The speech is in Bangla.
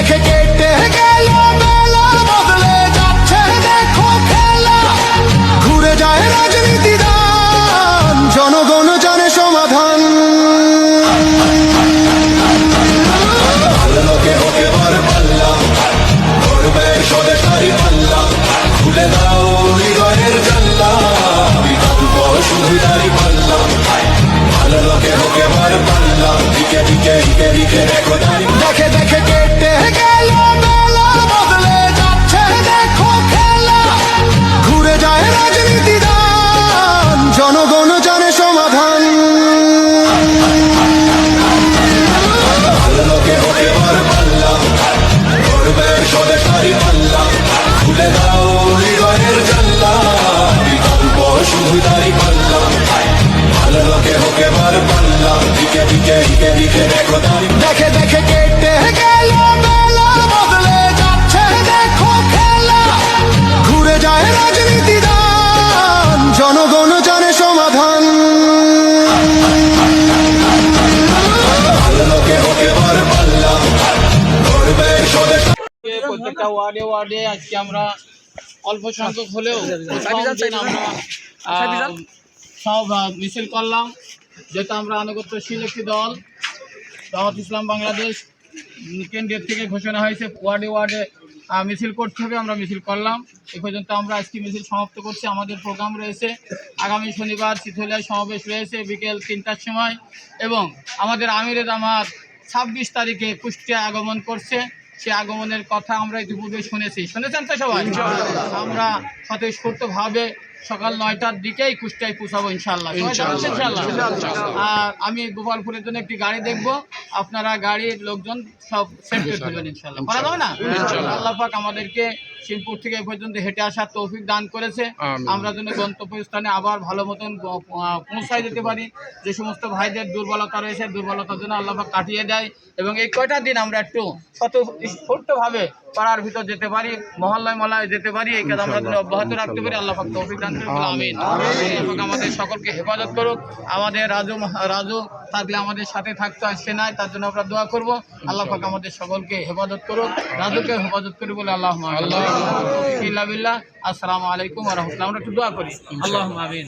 দেখে কেটে গেল বেলা, বদলে যাচ্ছে দেখো খেলা। ঘুরে যায় রাজনীতি দান, জনগণ জানে সমাধান। ভালো লোকে হোকে বার পাল্লা, করবে স্বদেশারি পাল্লা। খুলে দাও হৃদয়ের জানলা, বিকল্প শুধু দাড়ি পাল্লা। ভালো লোকে হোকে বার পাল্লা, দিকে দিকে দিকে দিকে দেখো দাড়ি। দেখে দেখে কেটে গেল বেলা, বদলে যাচ্ছে দেখো খেলা। ঘুরে যায় রাজনীতি দান, জনগণ জানে সমাধান। ভালো লোকে হোকে বার পাল্লা, করবে স্বদেশারি পাল্লা। খুলে দাও হৃদয়ের জানলা, বিকল্প শুধু দাড়ি পাল্লা। ভালো লোকে হোকে বার পাল্লা, দিকে দিকে দিকে দিকে দেখো দাড়ি। দেখে দেখে কেটে গেল বেলা, বদলে যাচ্ছে দেখো খেলা। ঘুরে যায় রাজনীতি দান, জনগণ জানে সমাধান। ভালো লোকে হোকে বার পাল্লা, করবে স্বদেশ। প্রত্যেকটা ওয়ার্ডে ওয়ার্ডে আজকে আমরা অল্প সংখ্যক হলেও আমরা সব মিছিল করলাম, যেহেতু আমরা আনুগত্যশীল একটি দল। জামাত ইসলাম বাংলাদেশ কেন্দ্রের থেকে ঘোষণা হয়েছে ওয়ার্ডে ওয়ার্ডে মিছিল করতে হবে, আমরা মিছিল করলাম। এ পর্যন্ত আমরা আজকে মিছিল সমাপ্ত করছি। আমাদের প্রোগ্রাম রয়েছে আগামী শনিবার চিথলিয়ায় সমাবেশ রয়েছে বিকেল 3টার সময়, এবং আমাদের আমিরে জামাত 26 তারিখে কুষ্টিয়ায় আগমন করছে। সে আগমনের কথা আমরা ইতিপূর্বে শুনেছেন তো সবাই। আমরা স্বতঃস্ফূর্তভাবে সকাল 9টার দিকেই কুষ্টিয়ায় পৌঁছাবো ইনশাআল্লাহ। আর আমি গোপালপুরের জন্য একটি গাড়ি দেখবো, আপনারা গাড়ির লোকজন সব সেট করে ফেলবেন ইনশাআল্লাহ। করা যাবে না? আল্লাহ পাক আমাদেরকে সিংপুর থেকে এ পর্যন্ত হেঁটে আসার তৌফিক দান করেছে। আমরা যেন গন্তব্যস্থানে আবার ভালো মতন পৌঁছায় যেতে পারি। যে সমস্ত ভাইদের দুর্বলতা রয়েছে, দুর্বলতার জন্য আল্লাহ পাক কাটিয়ে দেয়, এবং এই কয়টা দিন আমরা একটু স্বতঃস্ফূর্তভাবে পাড়ার ভিতর যেতে পারি, মহল্লায় মহল্লায় যেতে পারি। এই কাজ আমরা যেন অব্যাহত রাখতে পারি। আল্লাহ পাক তৌফিক দান করুন, আমিন। আল্লাহ পাক আমাদের সকলকে হেফাজত করুক। আমাদের রাজু থাকলে আমাদের সাথে থাকতে আসছে না, তার জন্য আমরা দোয়া করবো। আল্লাহ পাক আমাদের সকলকে হেফাজত করুক, রাজুকে হেফাজত করি বলে আল্লাহ বিল্লাহ। আসসালামু আলাইকুম ওয়া রাহমাতুল্লাহ। আমরা একটু দোয়া করি, আল্লাহুম্মা আমিন।